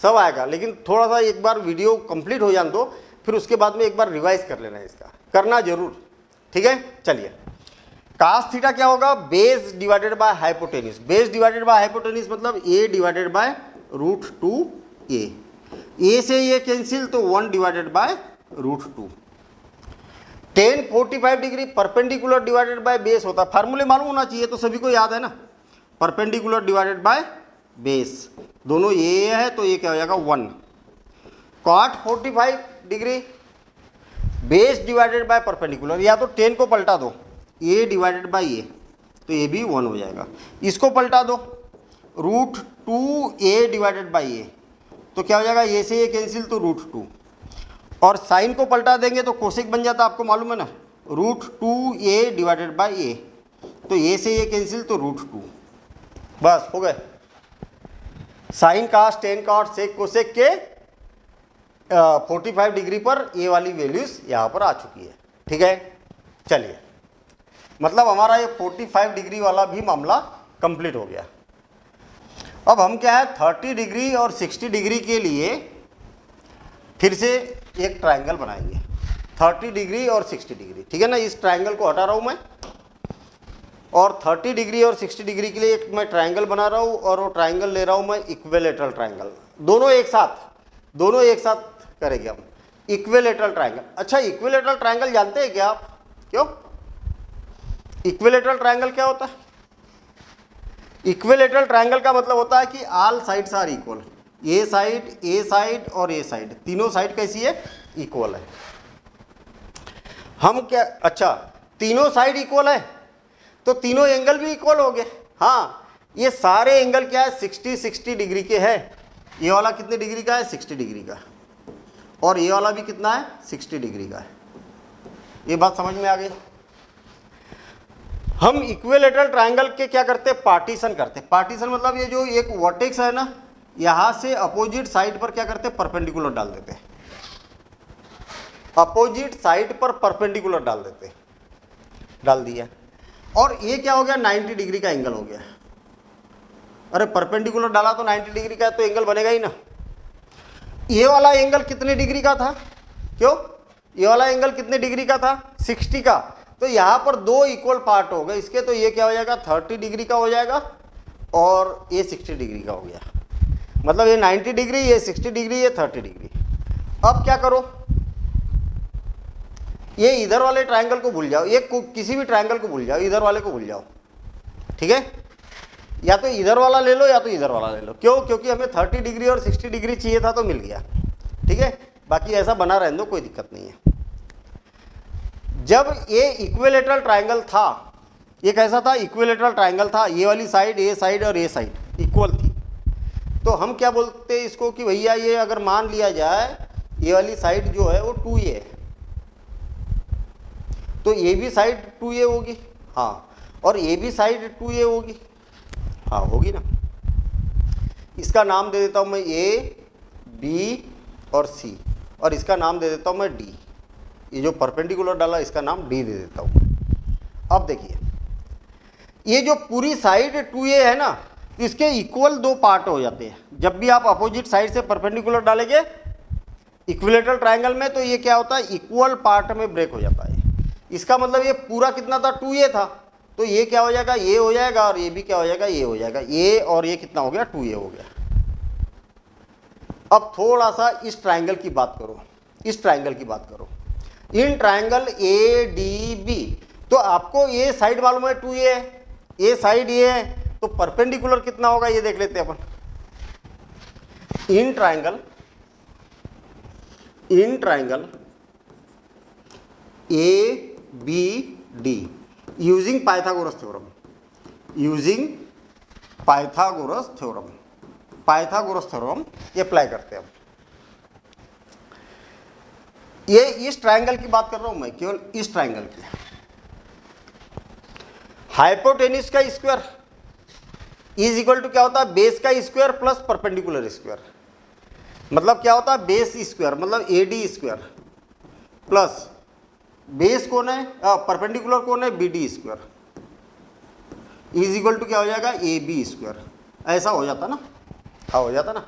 सब आएगा, लेकिन थोड़ा सा एक बार वीडियो कंप्लीट हो जाने दो, फिर उसके बाद में एक बार रिवाइज कर लेना, इसका करना जरूर, ठीक है। चलिए, कास थीटा क्या होगा, base divided by hypotenuse, base divided by hypotenuse मतलब a divided by root 2a, a से ये कैंसिल, तो 1 divided by root 2। Tan 45 degree perpendicular divided by base होता है, फार्मूले मालूम होना चाहिए, तो सभी को याद है ना, परपेंडिकुलर डिवाइडेड बाय बेस, दोनों ये है, तो ये क्या हो जाएगा 1। Cot 45 degree base divided by perpendicular, या तो 10 को पलटा दो, a डिवाइडेड बाय a, तो ये भी 1 हो जाएगा। इसको पलटा दो, root 2a divided by a, तो क्या हो जाएगा, a से ये कैंसिल, तो रूट 2। और साइन को पलटा देंगे तो कोसेक बन जाता, आपको मालूम है ना, root 2a divided by a, तो a से ये कैंसिल, तो रूट 2। बस हो गए। साइन कास टेन कॉट सेक कोसेक के 45 डिग्री पर ये वाली वैल्यूज यहाँ पर आ चुकी है, ठीक है। चलिए, मतलब हमारा ये 45 डिग्री वाला भी मामला कंप्लीट हो गया। अब हम क्या है, 30 डिग्री और 60 डिग्री के लिए फिर से एक ट्रायंगल बनाएंगे, 30 डिग्री और 60 डिग्री, ठीक है ना। इस ट्रायंगल को हटा रहा हूँ मैं, और 30 डिग्री और 60 डिग्री के लिए एक मैं ट्रायंगल बना रहा हूँ, और वो ट्रायंगल ले रहा हूँ मैं इक्विलैटरल ट्रायंगल। दोनों एक साथ करेंगे हम, इक्विलैटरल ट्रायंगल। अच्छा, इक्विलैटरल ट्रायंगल जानते हैं क्या आप, क्यों, इक्विलैटरल ट्रायंगल क्या होता है? इक्विलैटरल ट्रायंगल का मतलब होता है कि all sides are equal, A side और ए साइड, तीनों साइड कैसी है, इक्वल है। हम क्या, अच्छा तीनों साइड इक्वल है तो तीनों एंगल भी इक्वल हो गए। हाँ, ये सारे एंगल क्या है, 60 डिग्री के है। ये वाला कितने डिग्री का है, 60 डिग्री का, और ये वाला भी कितना है, 60 डिग्री का है। ये बात समझ में आ गई। हम इक्विलैटरल ट्रायंगल के क्या करते हैं, पार्टीशन करते हैं। पार्टीशन मतलब ये जो एक वर्टेक्स है ना, यहां से अपोजिट साइड पर क्या करते हैं, परपेंडिकुलर डाल देते हैं, अपोजिट साइड पर परपेंडिकुलर डाल देते हैं, डाल दिया। और ये क्या हो गया, 90 डिग्री का एंगल हो गया। अरे परपेंडिकुलर डाला तो 90 डिग्री का है, तो एंगल बनेगा ही ना। ये वाला एंगल कितने डिग्री का था, क्यों, ये वाला एंगल कितने डिग्री का था, 60 का। तो यहाँ पर दो इक्वल पार्ट हो गए इसके, तो ये क्या हो जाएगा, 30 डिग्री का हो जाएगा और ये 60 डिग्री का हो गया। मतलब ये 90 डिग्री, ये 60 डिग्री, ये 30 डिग्री। अब क्या करो, ये इधर वाले ट्रायंगल को भूल जाओ, ये किसी भी ट्रायंगल को भूल जाओ, इधर वाले को भूल जाओ, ठीक है। या तो इधर वाला ले लो या तो इधर वाला ले लो, क्यों, क्योंकि हमें 30 डिग्री और 60 डिग्री चाहिए था तो मिल गया, ठीक है। बाकी ऐसा बना रहने दो, कोई दिक्कत नहीं है। जब ये इक्विलेटरल ट्रायंगल था, ये कैसा था, इक्विलेटरल ट्रायंगल था, ये वाली साइड, ये साइड और ये साइड इक्वल थी, तो हम क्या बोलते हैं इसको कि भैया ये अगर मान लिया जाए ये वाली साइड जो है वो 2a है, तो ये भी साइड 2a होगी, हाँ, और ये भी साइड 2a होगी, हाँ होगी ना। इसका नाम दे देता हूँ मैं a, b और c, और इसका नाम दे देता हूँ मैं d। ये जो परपेंडिकुलर डाला इसका नाम d दे देता हूँ। अब देखिए ये जो पूरी साइड 2a है ना, तो इसके इक्वल दो पार्ट हो जाते हैं। जब भी आप अपोजिट साइड से परपेंडिकुलर डालेंगे इक्विलेटरल ट्रायंगल में, तो ये क्या होता है, इक्वल पार्ट में ब्रेक हो जाता है। इसका मतलब ये पूरा कितना था, 2a था, तो ये क्या हो जाएगा, ये हो जाएगा, और ये भी क्या हो जाएगा, ये हो जाएगा, ये और ये कितना हो गया, 2a हो गया। अब थोड़ा सा इस ट्रायंगल की बात करो, इस ट्रायंगल की बात करो, इन ट्रायंगल ADB, तो आपको ये साइड मालूम है 2a है, ये साइड ये है, तो परपेंडिकुलर कितना होगा ये देख लेते हैं अपन। In triangle ABD using Pythagoras theorem, Pythagoras theorem ये अप्लाई करते हैं। ये इस ट्रायंगल की बात कर रहा हूं मैं, केवल इस ट्रायंगल की। हाइपोटेन्यूज का स्क्वायर इज इक्वल टू क्या होता है, बेस का स्क्वायर प्लस परपेंडिकुलर स्क्वायर। मतलब क्या होता है, बेस स्क्वायर मतलब AD स्क्वायर प्लस बेस कौन है, परपेंडिकुलर कौन है, BD square is equal to क्या हो जाएगा, AB स्क्वायर। ऐसा हो जाता ना, हाँ हो जाता ना।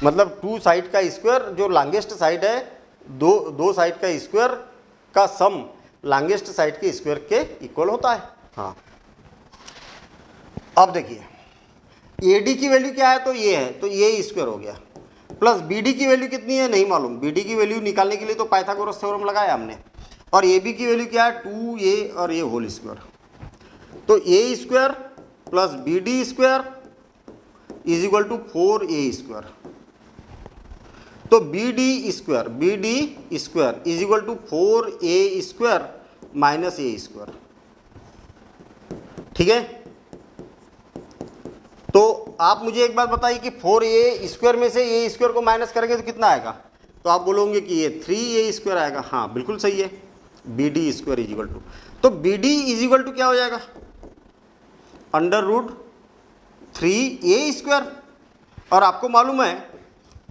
मतलब टू साइड का स्क्वायर, जो लॉन्गेस्ट साइड है, दो साइड का स्क्वायर का सम लॉन्गेस्ट साइड के स्क्वायर के इक्वल होता है, हाँ। अब देखिए AD की वैल्यू क्या है, तो ये है, तो ये स्क्वायर हो गया, प्लस BD की वैल्यू कितनी है नहीं मालूम। BD की वैल्यू निकालने के लिए तो पाइथागोरस थ्योरम लगाया हमने। और AB की वैल्यू क्या है, 2a और ये होल स्क्वायर, तो a square plus BD square is equal to 4a square. तो BD square is equal to 4a square minus a square, ठीक है। तो आप मुझे एक बात बताइए कि 4a स्क्वायर में से a स्क्वायर को माइनस करेंगे तो कितना आएगा, तो आप बोलोगे कि ये 3a स्क्वायर आएगा, हाँ बिल्कुल सही है। BD square is equal to, तो BD इज इक्वल टू क्या हो जाएगा, √3a स्क्वायर। और आपको मालूम है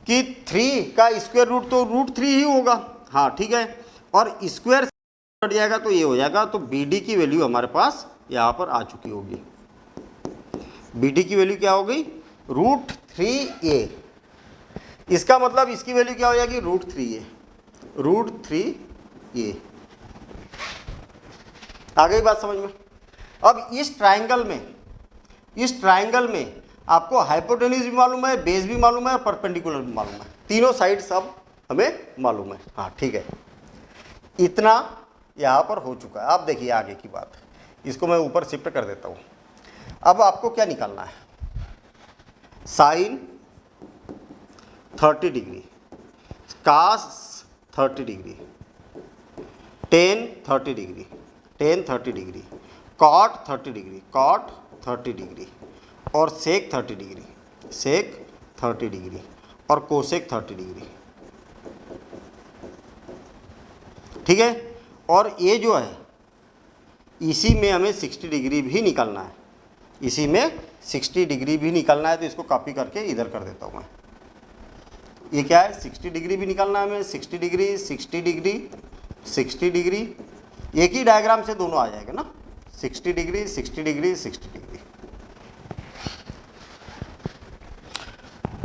कि 3 का स्क्वायर रूट तो √3 ही होगा, हाँ ठीक है। और स्क्वायर कट जाएगा तो ये हो जाएगा, तो BD की वैल्यू हमारे पास यहाँ पर आ चुकी होगी। BD की वैल्यू क्या हो गई, √3a। इसका मतलब इसकी वैल्यू क्या हो जाएगी, √3a। आ गई बात समझ में। अब इस ट्रायंगल में आपको हाइपोटेन्यूज भी मालूम है, बेस भी मालूम है और परपेंडिकुलर भी मालूम है, तीनों साइड सब हमें मालूम है, हाँ ठीक है। इतना यहाँ पर हो चुका है। अब देखिए आगे की बात, इसको मैं ऊपर शिफ्ट कर देता हूँ। अब आपको क्या निकालना है, sine 30 degree, cos 30 degree, tan 30 degree, cot 30 degree, और सेक 30 डिग्री, और कोसेक 30 डिग्री, ठीक है। और ये जो है इसी में हमें 60 डिग्री भी निकालना है, तो इसको कॉपी करके इधर कर देता हूँ मैं। ये क्या है, 60 डिग्री भी निकालना है हमें, 60 डिग्री, एक ही डायग्राम से दोनों आ जाएगा ना, 60 डिग्री।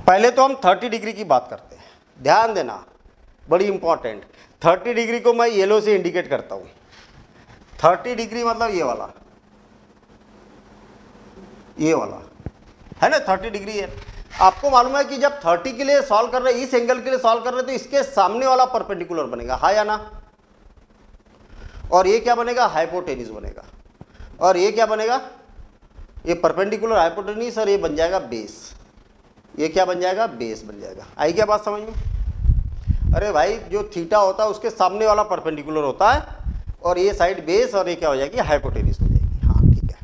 पहले तो हम 30 डिग्री की बात करते हैं, ध्यान देना, बड़ी इंपॉर्टेंट। 30 डिग्री को मैं येलो से इंडिकेट करता हूँ। 30 डिग्री मतलब ये वाला है ना, 30 डिग्री है। आपको मालूम है कि जब 30 के लिए सॉल्व कर रहे हैं, इस एंगल के लिए सॉल्व कर रहे हैं, तो इसके सामने वाला परपेंडिकुलर बनेगा, हाँ या ना, और ये क्या बनेगा, हाइपोटेन्यूज बनेगा। और ये क्या बनेगा, ये परपेंडिकुलर हाइपोटेन्यूज, और ये बन जाएगा बेस। ये क्या बन जाएगा, बेस बन जाएगा। आई क्या बात समझ में? अरे भाई, जो थीटा होता है उसके सामने वाला परपेंडिकुलर होता है, और ये साइड बेस, और ये क्या हो जाएगी, हाइपोटेन्यूज हो जाएगी। हाँ ठीक है।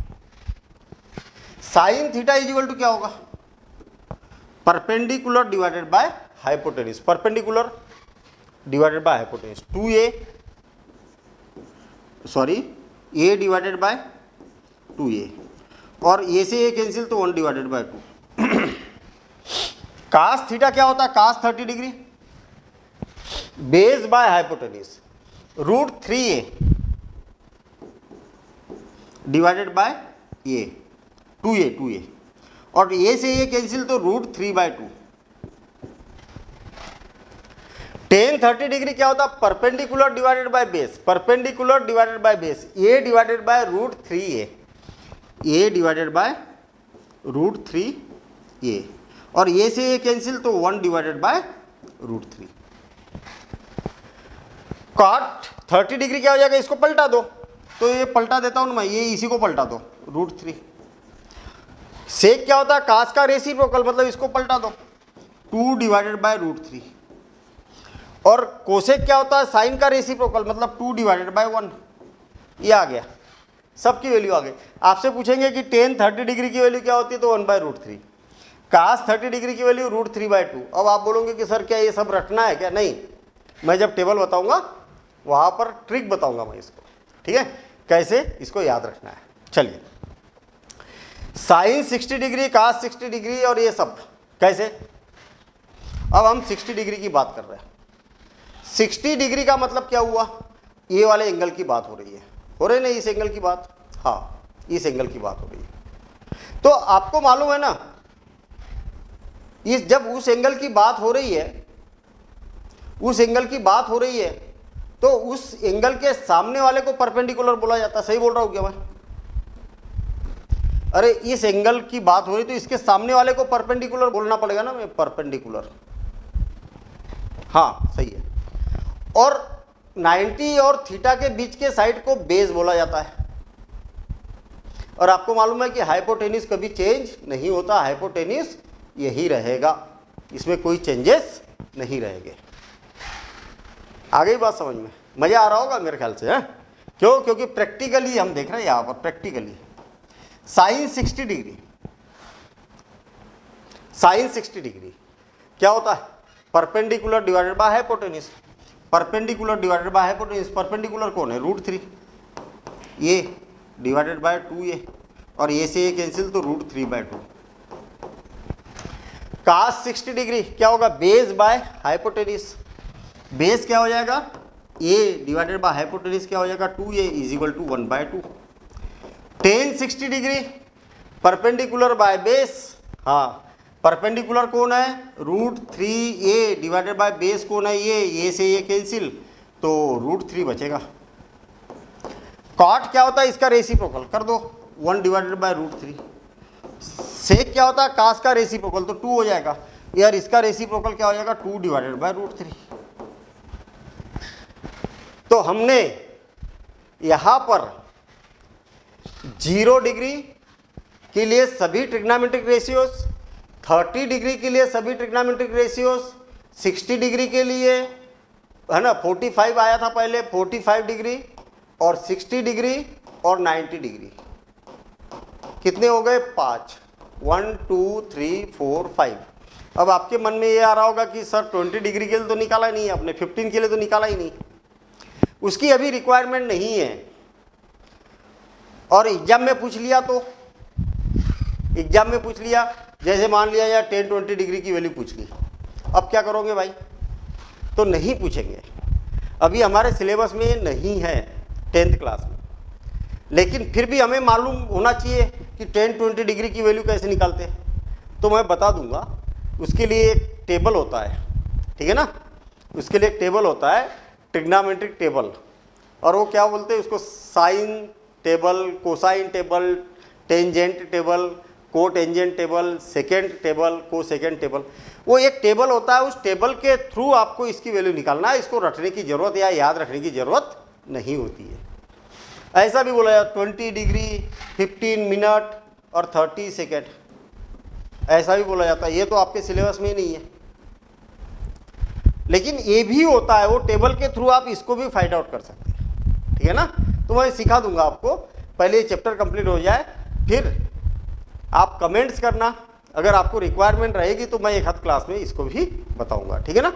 Sine theta is equal to क्या होगा, perpendicular divided by hypotenuse, perpendicular divided by hypotenuse, 2a sorry a divided by 2a, और a से a कैंसिल तो 1 डिवाइडेड बाय 2। कास थीटा क्या होता है, कास 30 degree base by hypotenuse, √3a divided by a, 2a, और a से a कैंसिल तो √3/2। tan 30 degree क्या होता है, perpendicular divided by base, perpendicular divided by base, a divided bye √3a, a divided bye √3a, और a से a cancel तो 1 divided bye √3। cot 30 degree क्या हो जाएगा, इसको पलटा दो, तो ये पलटा देता हूं मैं, ये इसी को पलटा दो, √3। सेक क्या होता है, कास का रेसिप्रोकल, मतलब इसको पलटा दो, 2 डिवाइडेड बाय √3। और कोसेक क्या होता है, साइन का रेसिप्रोकल, मतलब 2 डिवाइडेड बाय 1। ये आ गया, सबकी वैल्यू आ गई। आपसे पूछेंगे कि tan 30 डिग्री की वैल्यू क्या होती है, तो 1/√3। कास 30 डिग्री की वैल्यू √3/2। अब आप बोलोगे कि सर क्या ये सब रटना है क्या? नहीं, मैं जब टेबल बताऊंगा वहां पर ट्रिक बताऊंगा मैं इसको, ठीक है, कैसे इसको याद रखना है। चलिए, साइन 60 डिग्री, कास 60 डिग्री, और ये सब कैसे। अब हम 60 डिग्री की बात कर रहे हैं। 60 डिग्री का मतलब क्या हुआ, ये वाले एंगल की बात हो रही है, हो रही नहीं, इस एंगल की बात, हाँ इस एंगल की बात हो रही है। तो आपको मालूम है ना, इस जब उस एंगल की बात हो रही है, उस एंगल की बात हो रही है, तो उस एंगल के सामने वाले को परपेंडिकुलर बोला जाता है। सही बोल रहा हूं क्या मैं? अरे इस एंगल की बात हो रही तो इसके सामने वाले को परपेंडिकुलर बोलना पड़ेगा ना, मैं परपेंडिकुलर, हाँ सही है। और 90 और थीटा के बीच के साइड को बेस बोला जाता है। और आपको मालूम है कि हाइपोटेन्यूज कभी चेंज नहीं होता, हाइपोटेन्यूज यही रहेगा, इसमें कोई चेंजेस नहीं रहेंगे। आ गई बात समझ में? मजा आ रहा होगा मेरे ख्याल से, है क्यों? क्योंकि प्रैक्टिकली हम देख रहे हैं यहाँ पर, practically sine 60 degree, sine 60 degree क्या होता है, perpendicular divided by hypotenuse, perpendicular divided by hypotenuse, perpendicular कौन है, √3, ये डिवाइडेड बाय 2a, और ये से ये कैंसिल तो √3/2। कास 60 डिग्री क्या होगा, बेस बाय हाइपोटेन्यूज, बेस क्या हो जाएगा, a डिवाइडेड बाय हाइपोटेन्यूज क्या हो जाएगा, 2a is equal to 1/2। tan 60 degree perpendicular by base, हाँ परपेंडिकुलर कौन है, √3a डिवाइडेड बाय बेस कौन है, ये से ये कैंसिल तो √3 बचेगा। कॉट क्या होता है, इसका रेसिप्रोकल कर दो, 1 डिवाइडेड बाय √3। सेक क्या होता है, कास का रेसिप्रोकल, तो 2 हो जाएगा यार, इसका रेसिप्रोकल क्या हो जाएगा, 2 डिवाइडेड बाय √3। तो हमने यहां पर 0 डिग्री के लिए सभी ट्रिग्नोमेट्रिक रेशियोज, 30 डिग्री के लिए सभी ट्रिग्नोमेट्रिक रेशियोज, 60 डिग्री के लिए है ना 45 आया था पहले, 45 डिग्री और 60 डिग्री और 90 डिग्री, कितने हो गए, 5, 1 2 3 4 5। अब आपके मन में ये आ रहा होगा कि सर 20 डिग्री के लिए तो निकाला नहीं आपने, 15 के लिए तो निकाला ही नहीं, उसकी अभी रिक्वायरमेंट नहीं है। और एग्जाम में पूछ लिया तो, एग्जाम में पूछ लिया, जैसे मान लिया या 10-20 डिग्री की वैल्यू पूछ ली, अब क्या करोगे भाई, तो नहीं पूछेंगे, अभी हमारे सिलेबस में ये नहीं है 10th क्लास में। लेकिन फिर भी हमें मालूम होना चाहिए कि 10-20 डिग्री की वैल्यू कैसे निकालते हैं, तो मैं बता दूंगा उसके लिए एक टेबल होता है, ठीक है ना, उसके लिए एक टेबल होता है ट्रिग्नोमेट्रिक टेबल, और वो क्या बोलते हैं उसको, sine table, cosine table, tangent table, cotangent table, secant table, cosecant table. वो एक टेबल होता है, उस टेबल के थ्रू आपको इसकी वैल्यू निकालना है, इसको रटने की ज़रूरत या याद रखने की ज़रूरत नहीं होती है। ऐसा भी बोला जाता 20 डिग्री, 15 मिनट और 30 सेकेंड, ऐसा भी बोला जाता है। ये तो आपके सिलेबस में ही नहीं है, लेकिन ये भी होता है, वो टेबल के थ्रू आप इसको भी फाइंड आउट कर सकते हैं, ठीक है ना। तो मैं सिखा दूंगा आपको, पहले ये चैप्टर कंप्लीट हो जाए, फिर आप कमेंट्स करना, अगर आपको रिक्वायरमेंट रहेगी तो मैं एक हाथ क्लास में इसको भी बताऊंगा, ठीक है ना।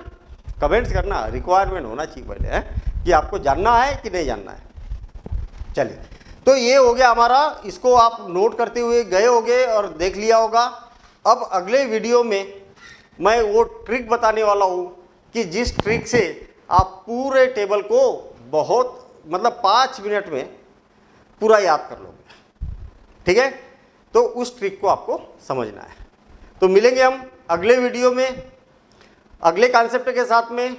कमेंट्स करना, रिक्वायरमेंट होना चाहिए पहले है कि आपको जानना है कि नहीं जानना है। चलिए, तो ये हो गया हमारा, इसको आप नोट करते हुए गए होगे और देख लिया होगा। अब अगले वीडियो में मैं वो ट्रिक बताने वाला हूँ कि जिस ट्रिक से आप पूरे टेबल को बहुत मतलब 5 मिनट में पूरा याद कर लोगे, ठीक है। तो उस ट्रिक को आपको समझना है। तो मिलेंगे हम अगले वीडियो में अगले कॉन्सेप्ट के साथ में।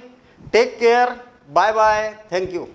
Take care, bye bye, thank you.